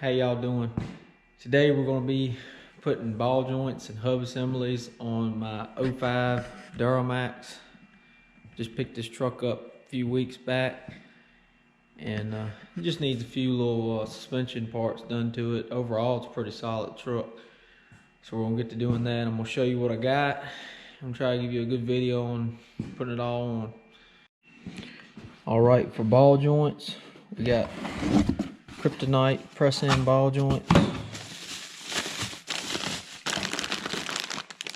how y'all doing? Today we're going to be putting ball joints and hub assemblies on my 05 Duramax. Just picked this truck up a few weeks back, and it just needs a few little suspension parts done to it. Overall, it's a pretty solid truck, so we're going to get to doing that. I'm going to show you what I got. I'm going to try to give you a good video on putting it all on. Alright, for ball joints, we got kryptonite press-in ball joints.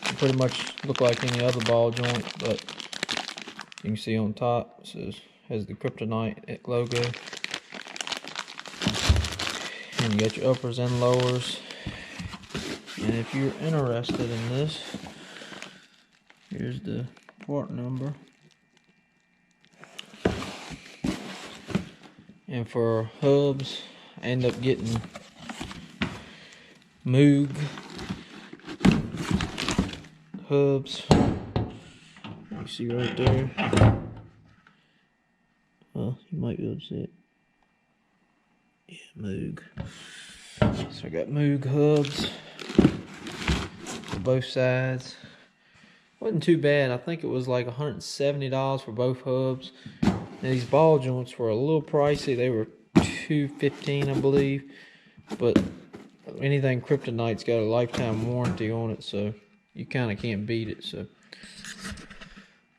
They pretty much look like any other ball joint, but you can see on top it has the kryptonite logo. And you got your uppers and lowers. And if you're interested in this, here's the part number. And for hubs, I end up getting Moog hubs. You see right there. Well, you might be able to see it. Yeah, Moog. So I got Moog hubs for both sides. Wasn't too bad. I think it was like $170 for both hubs. Now, these ball joints were a little pricey. They were $215, I believe. But anything kryptonite's got a lifetime warranty on it, so you kind of can't beat it. So,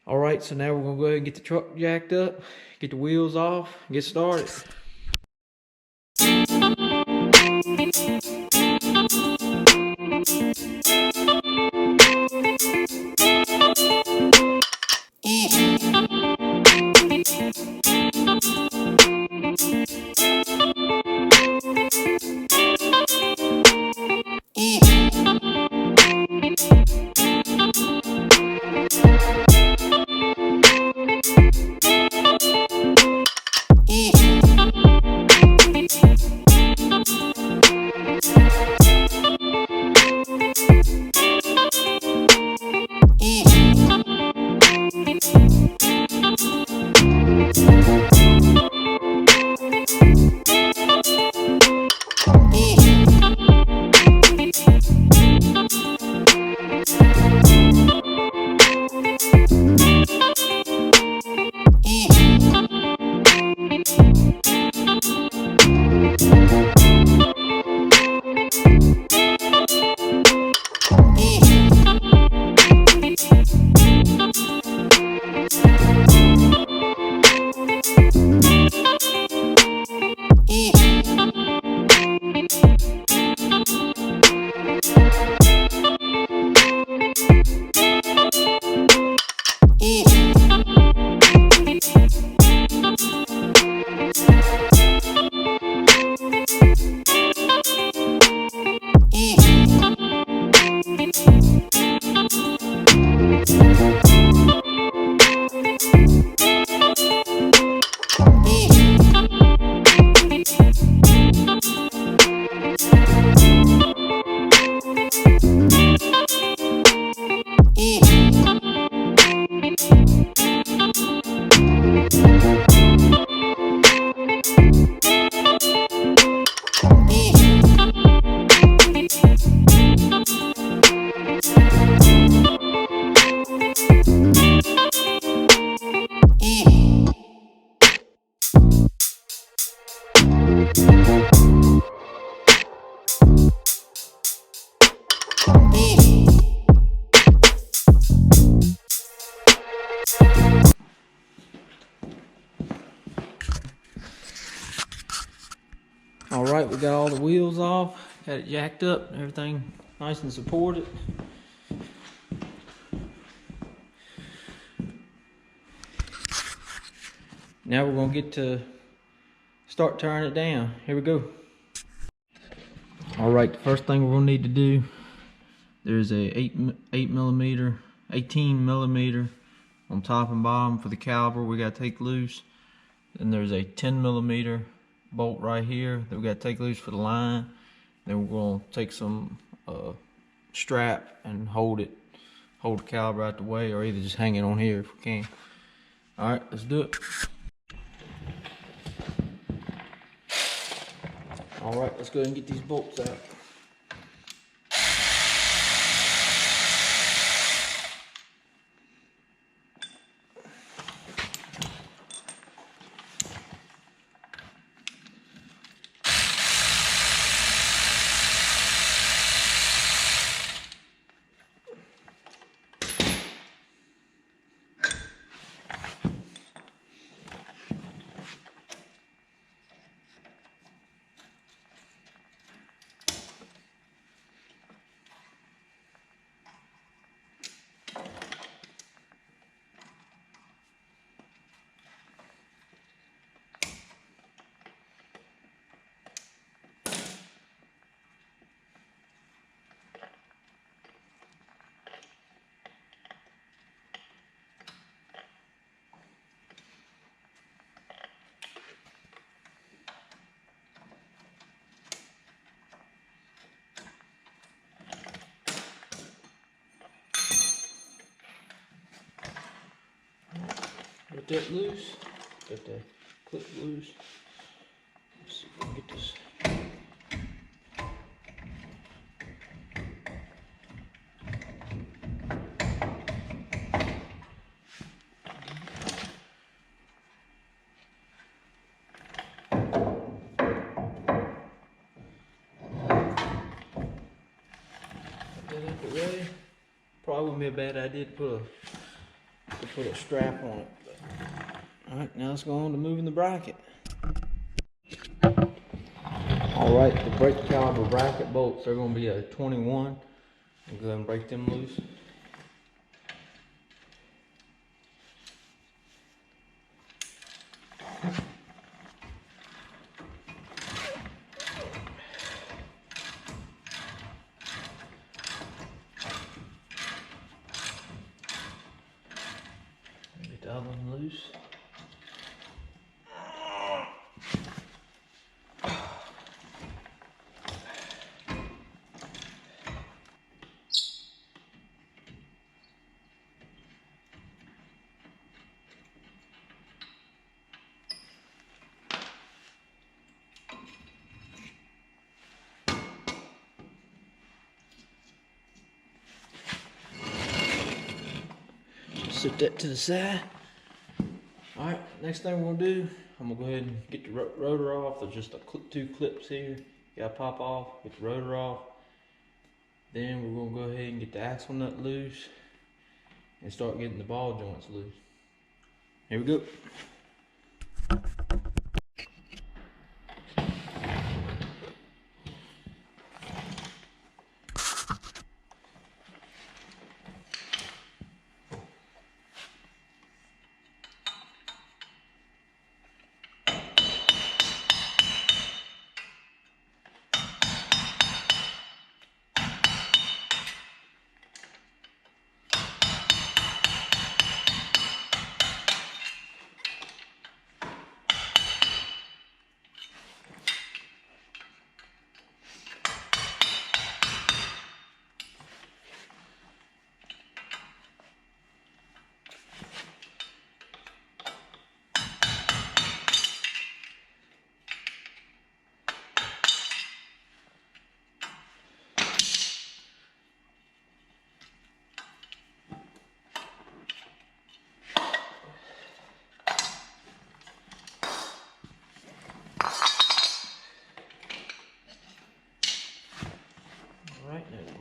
all right. So now we're gonna go ahead and get the truck jacked up, get the wheels off, and get started. Alright, we got all the wheels off, got it jacked up, everything nice and supported. Now we're going to get to start tearing it down. Here we go. Alright, the first thing we're going to need to do, there's a 18 millimeter on top and bottom for the caliper we got to take loose. Then there's a 10 millimeter bolt right here that we got to take loose for the line. Then we're going to take some strap and hold the caliper out the way, or either just hang it on here if we can. All right, let's do it. Alright, let's go ahead and get these bolts out. Get that loose. Get that clip loose. Let's see if we can get this. Ready? Probably wouldn't be a bad idea to put a strap on it. Alright, now let's go on to moving the bracket. Alright, the brake caliber bracket bolts, they're going to be a 21. I'll go ahead and break them loose. Get the other one loose. Set that to the side. Alright, next thing we're going to do, I'm going to go ahead and get the rotor off. There's just two clips here. You got to pop off, get the rotor off. Then we're going to go ahead and get the axle nut loose and start getting the ball joints loose. Here we go.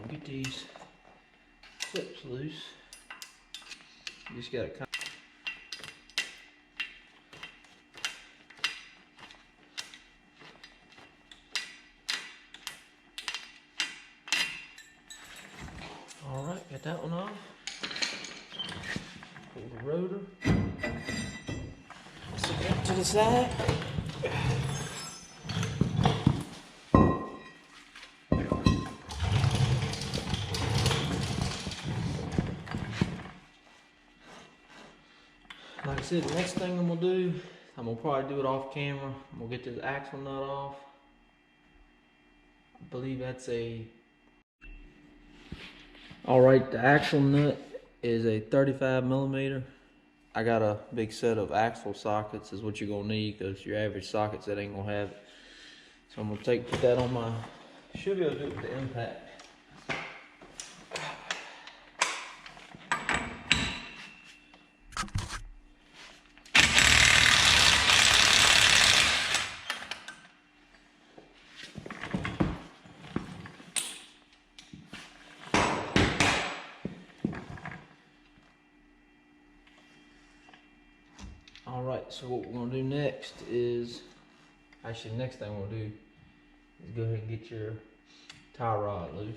Get these clips loose. You just gotta kind Alright, got that one off. Pull the rotor. Set that to the side. Like I said, the next thing I'm going to do, I'm going to probably do it off camera. I'm going to get this axle nut off. I believe that's a... Alright, the axle nut is a 35 millimeter. I got a big set of axle sockets is what you're going to need, because your average sockets that ain't going to have it. So I'm gonna put that on my, should be able to do it with the impact. All right, so what we're gonna do next is, actually the next thing we'll do is go ahead and get your tie rod loose.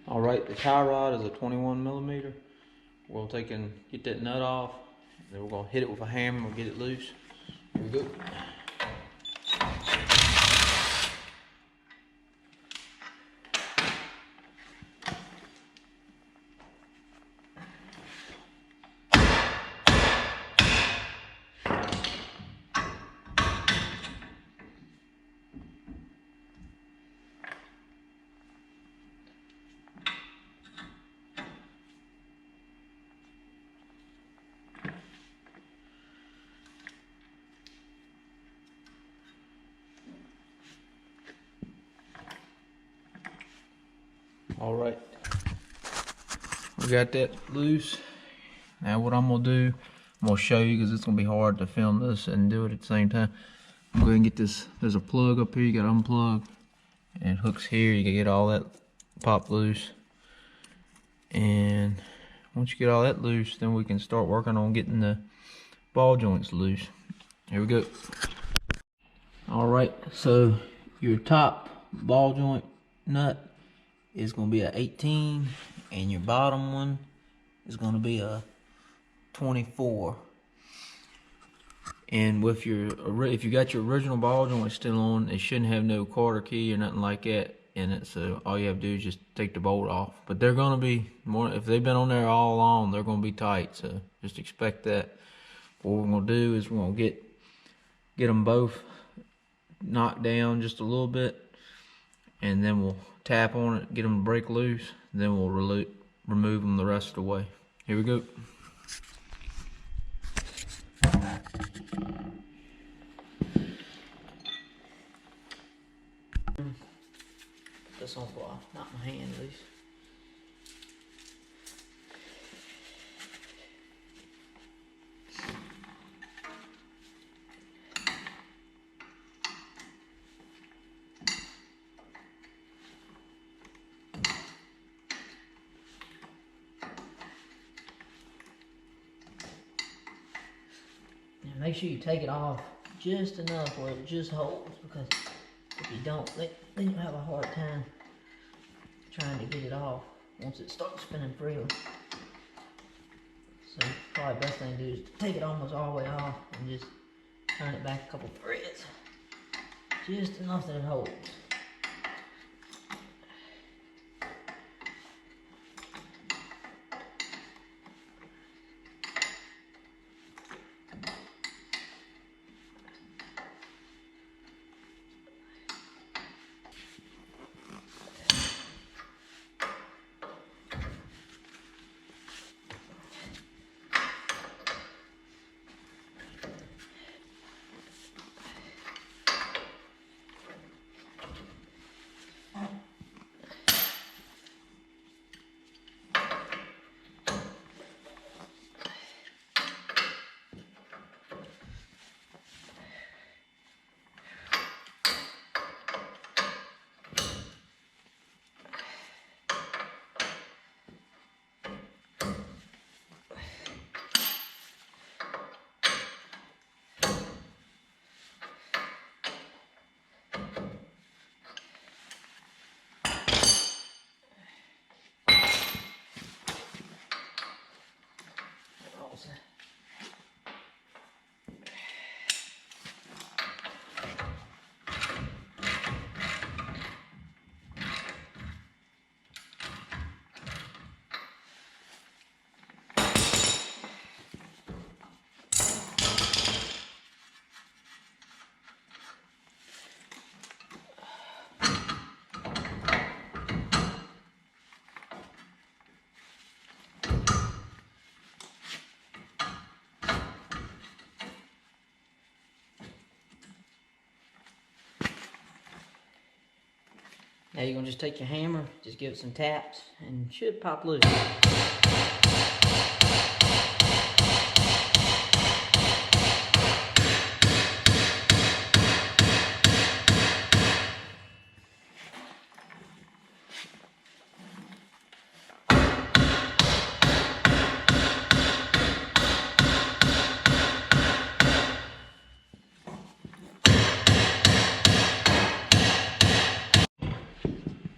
All right, the tie rod is a 21 millimeter. We'll take and get that nut off, and then we're gonna hit it with a hammer and get it loose. Here we go. All right, we got that loose. Now what I'm gonna do, I'm gonna show you because it's gonna be hard to film this and do it at the same time. I'm going to get this, there's a plug up here, you gotta unplug, and it hooks here, you can get all that popped loose. And once you get all that loose, then we can start working on getting the ball joints loose. Here we go. All right, so your top ball joint nut is going to be a 18, and your bottom one is going to be a 24. And with your, if you got your original ball joint still on, it shouldn't have no quarter key or nothing like that in it. So all you have to do is just take the bolt off. But they're going to be more, if they've been on there all along, they're going to be tight. So just expect that. What we're going to do is we're going to get them both knocked down just a little bit, and then we'll tap on it, get them to break loose, then we'll remove them the rest of the way. Here we go. Put this on before I knock my hand loose. Make sure you take it off just enough where it just holds, because if you don't, then you'll have a hard time trying to get it off once it starts spinning freely. So probably the best thing to do is take it almost all the way off and just turn it back a couple threads, just enough that it holds. Now you're gonna just take your hammer, just give it some taps, and it should pop loose.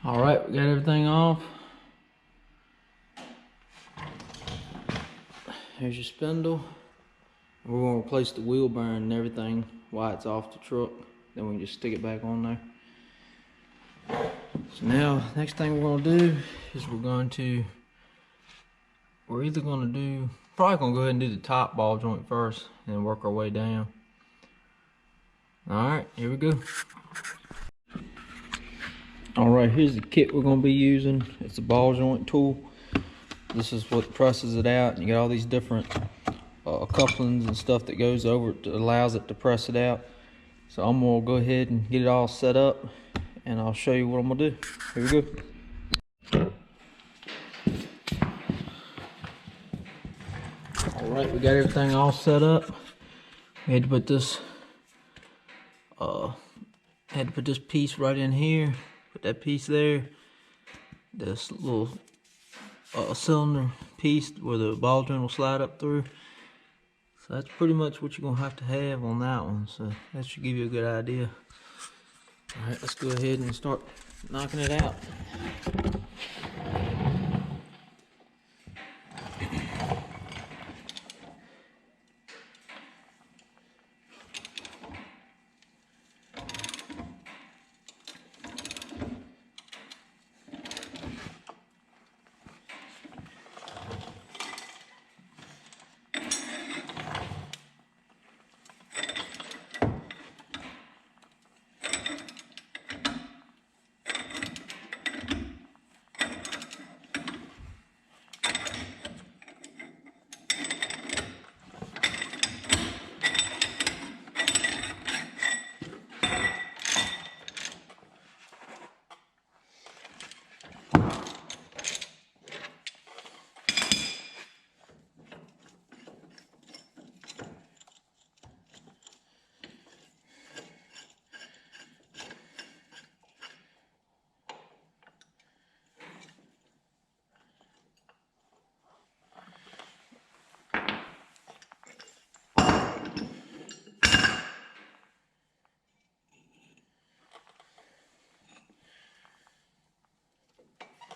All right, we got everything off. Here's your spindle. We're gonna replace the wheel bearing and everything while it's off the truck. Then we can just stick it back on there. So now, next thing we're gonna do is we're either gonna do, probably gonna go ahead and do the top ball joint first and then work our way down. All right, here we go. All right, here's the kit we're gonna be using. It's a ball joint tool. This is what presses it out. You got all these different couplings and stuff that goes over it that allows it to press it out. So I'm gonna go ahead and get it all set up and I'll show you what I'm gonna do. Here we go. All right, we got everything all set up. We had to put this piece right in here, put that piece there, this little cylinder piece where the ball joint will slide up through. So that's pretty much what you're gonna have to have on that one. So that should give you a good idea. All right, let's go ahead and start knocking it out.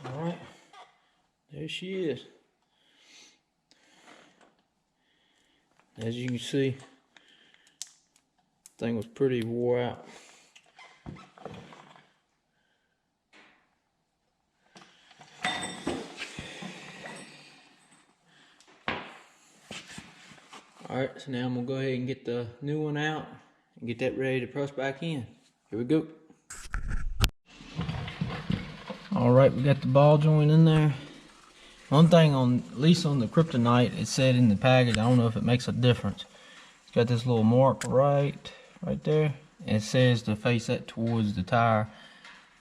All right, there she is. As you can see, the thing was pretty wore out. All right, so now I'm gonna go ahead and get the new one out and get that ready to press back in. Here we go. All right, we got the ball joint in there. One thing at least on the Kryptonite, it said in the package, I don't know if it makes a difference. It's got this little mark right there. And it says to face that towards the tire.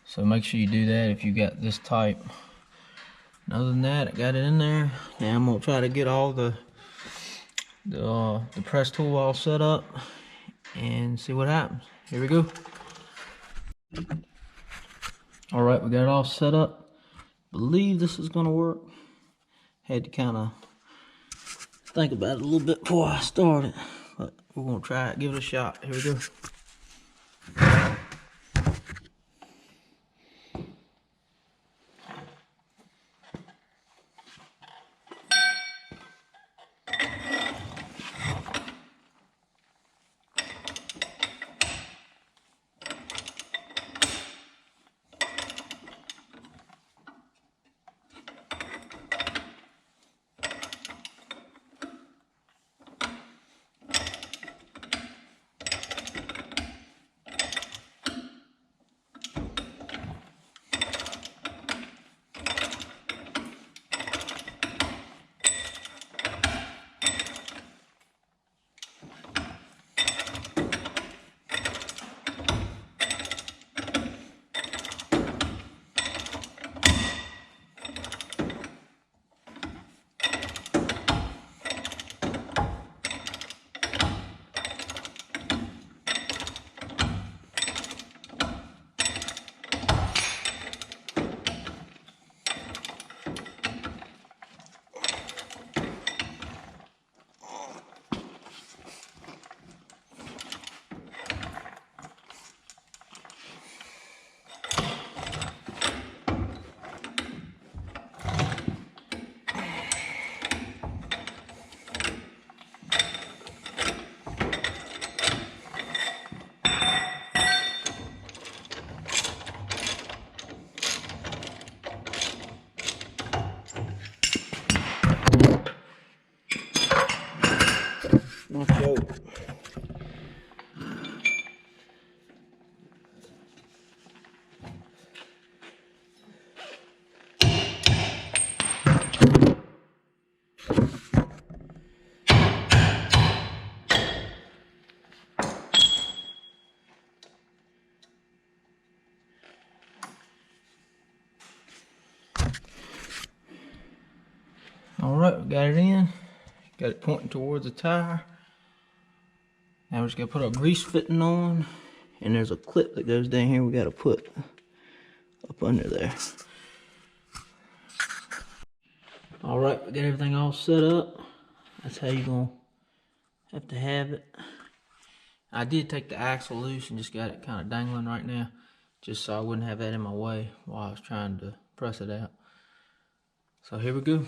So make sure you do that if you got this type. And other than that, I got it in there. Now I'm gonna try to get all the press tool all set up and see what happens. Here we go. All right, we got it all set up. Believe this is gonna work. Had to kind of think about it a little bit before I started, but we're gonna try it, give it a shot. Here we go. Alright, we got it in. Got it pointing towards the tire. Now we're just gonna put our grease fitting on. And there's a clip that goes down here we gotta put up under there. Alright, we got everything all set up. That's how you're gonna have to have it. I did take the axle loose and just got it kind of dangling right now, just so I wouldn't have that in my way while I was trying to press it out. So here we go.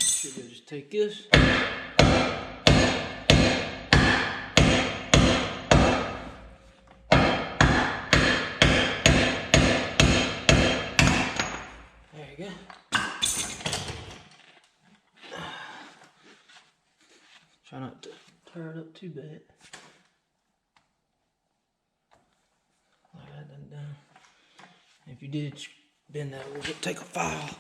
Should I just take this? There you go. Try not to tear it up too bad. Like that done. If you did bend that a little bit, take a file.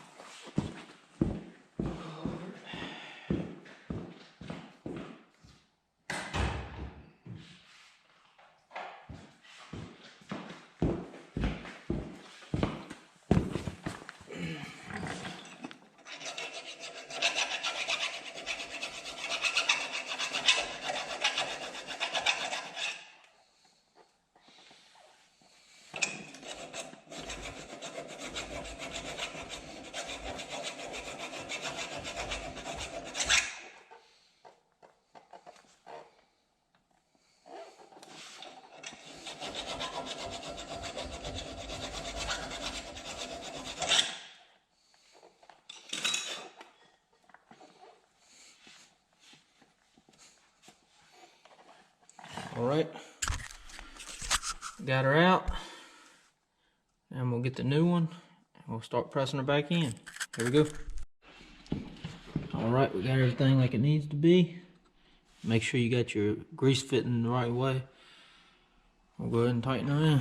All right, got her out, and we'll get the new one, and we'll start pressing her back in. Here we go. All right, we got everything like it needs to be. Make sure you got your grease fitting the right way. We'll go ahead and tighten her in.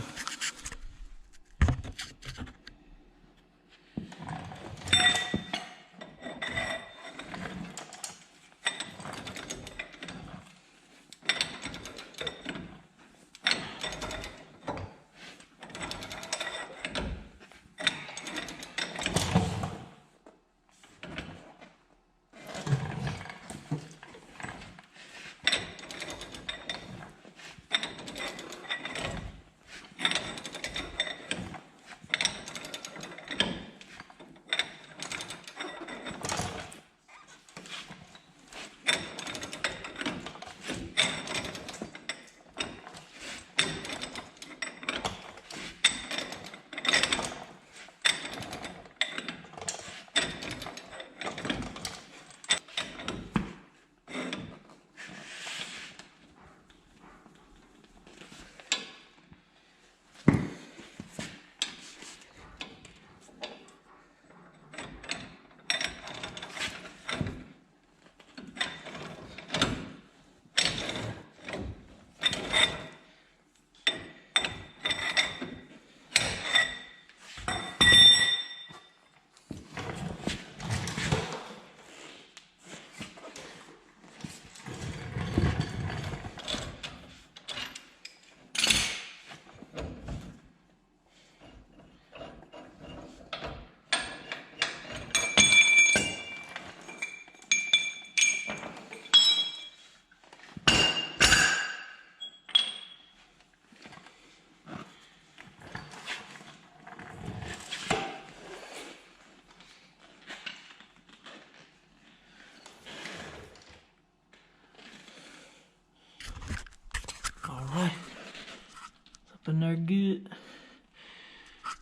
up in there good.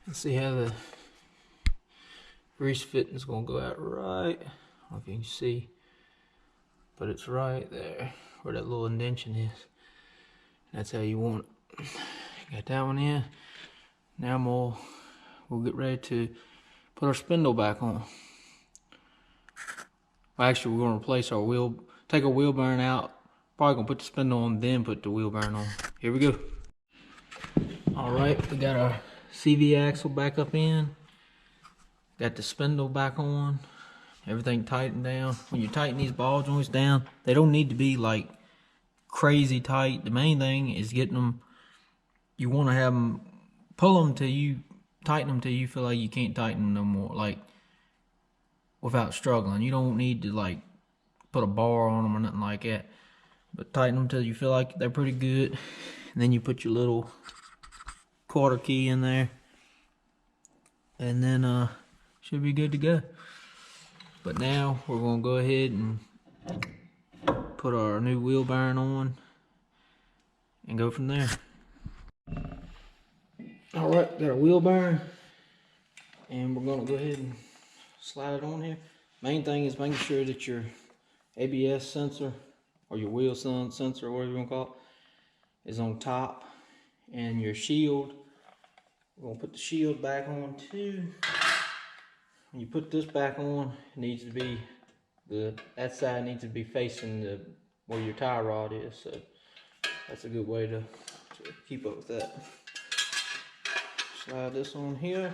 And see how the grease fitting's gonna go out right. I don't know if you can see, but it's right there where that little indentation is. That's how you want it. Got that one in. Now we'll get ready to put our spindle back on. Well, actually, we're gonna replace our wheel, take our wheel bearing out. Probably gonna put the spindle on, then put the wheel bearing on. Here we go. All right, we got our CV axle back up in. Got the spindle back on. Everything tightened down. When you tighten these ball joints down, they don't need to be like crazy tight. The main thing is getting them, you want to have them, pull them till you, tighten them till you feel like you can't tighten them no more, like without struggling. You don't need to like put a bar on them or nothing like that, but tighten them till you feel like they're pretty good. And then you put your little quarter key in there, and then should be good to go. But now we're gonna go ahead and put our new wheel bearing on and go from there. All right, got our wheel bearing, and we're gonna go ahead and slide it on here. Main thing is making sure that your ABS sensor or your wheel sensor, whatever you want to call it, is on top, and your shield, we're gonna put the shield back on too. When you put this back on, it needs to be, that side needs to be facing where your tie rod is, so that's a good way to keep up with that. Slide this on here.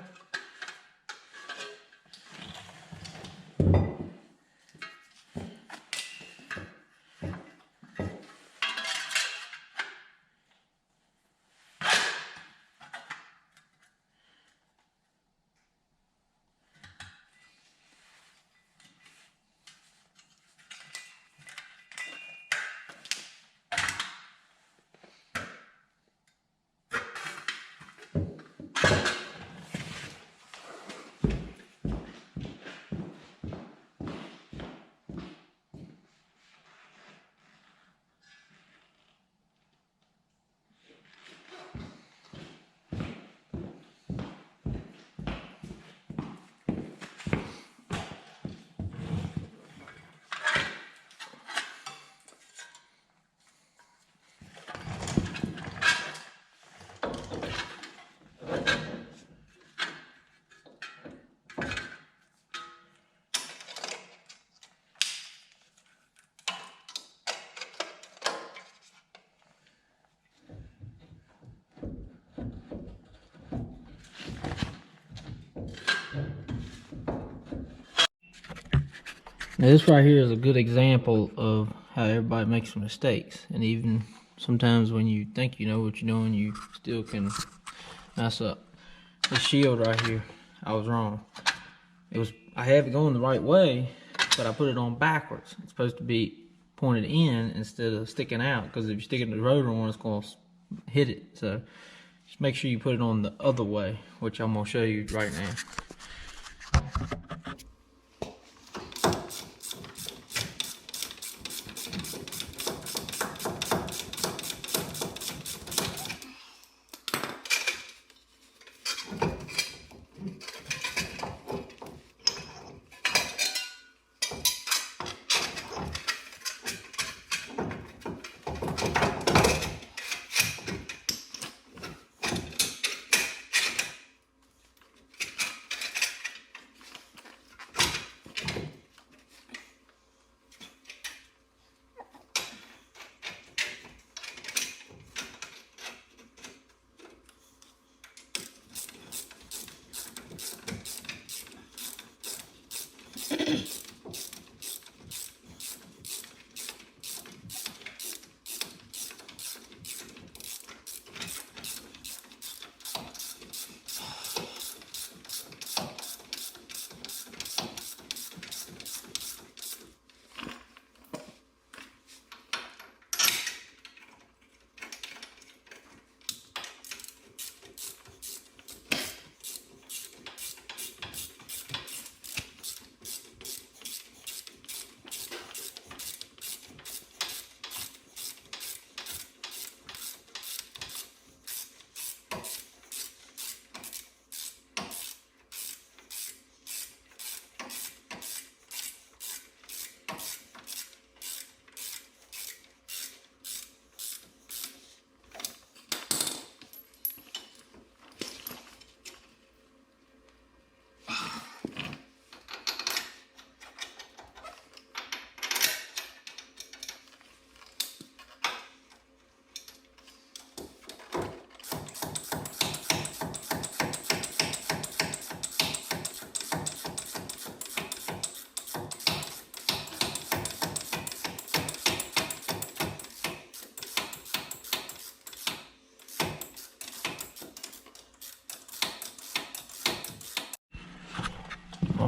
Now this right here is a good example of how everybody makes mistakes, and even sometimes when you think you know what you're doing, you still can mess up. This shield right here, I was wrong. I have it going the right way, but I put it on backwards. It's supposed to be pointed in instead of sticking out, because if you stick it in the rotor on, it's going to hit it. So just make sure you put it on the other way, which I'm going to show you right now.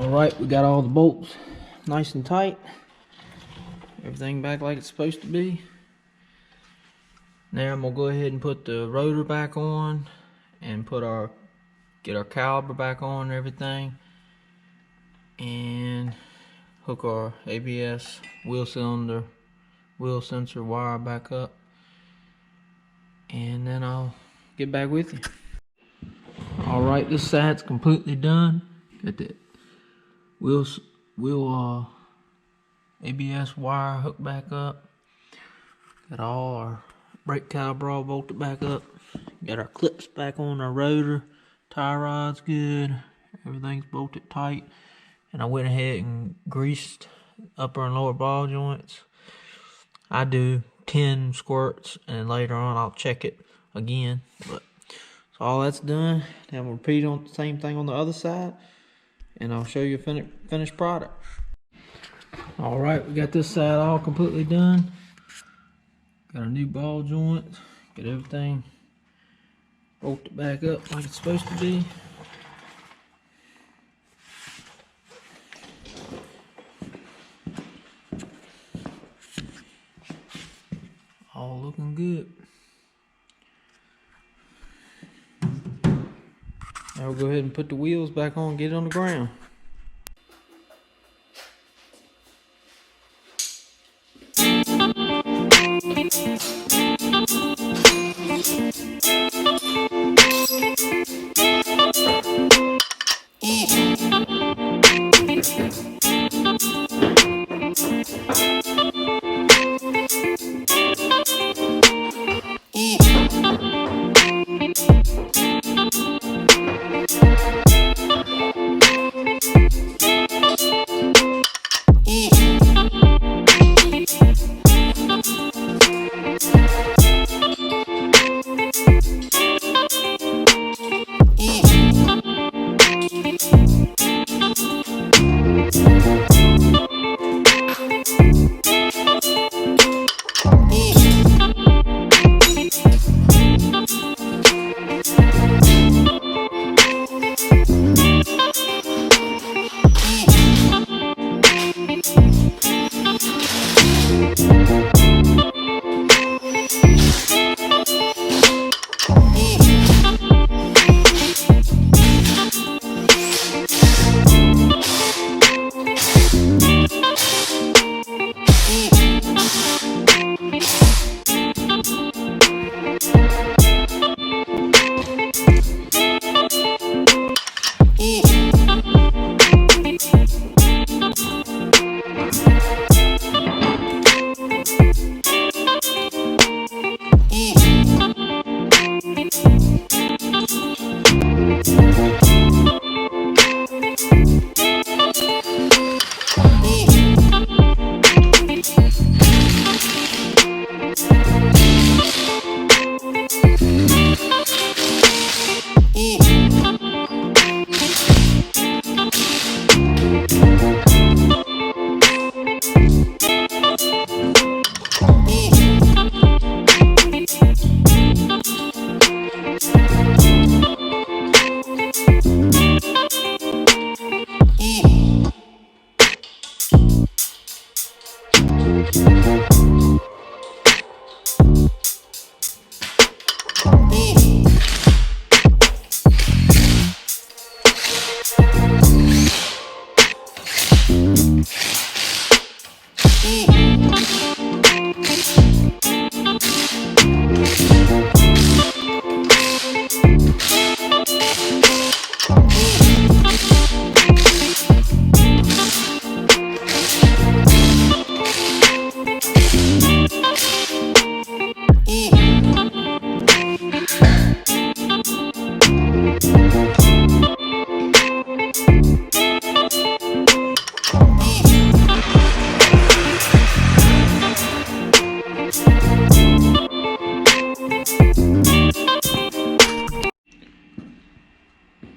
Alright, we got all the bolts nice and tight. Everything back like it's supposed to be. Now I'm gonna go ahead and put the rotor back on and get our caliper back on and everything, and hook our ABS wheel sensor wire back up, and then I'll get back with you. Alright, this side's completely done. Got the wheel ABS wire hooked back up. Got all our brake caliper all bolted back up. Got our clips back on our rotor. Tie rod's good. Everything's bolted tight. And I went ahead and greased upper and lower ball joints. I do 10 squirts, and later on I'll check it again. But so all that's done. Now we'll repeat on the same thing on the other side, and I'll show you a finished product. Alright, we got this side all completely done. Got our new ball joints. Got everything bolted back up like it's supposed to be. All looking good. Now we'll go ahead and put the wheels back on and get it on the ground.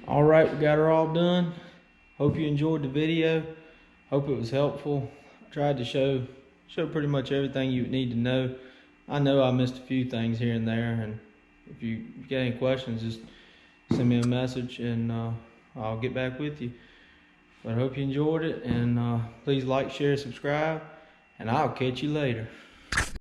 Alright, we got her all done. Hope you enjoyed the video. Hope it was helpful. I tried to show pretty much everything you need to know. I know I missed a few things here and there, and if you got any questions, just send me a message and I'll get back with you. But I hope you enjoyed it, and please like, share, subscribe, and I'll catch you later.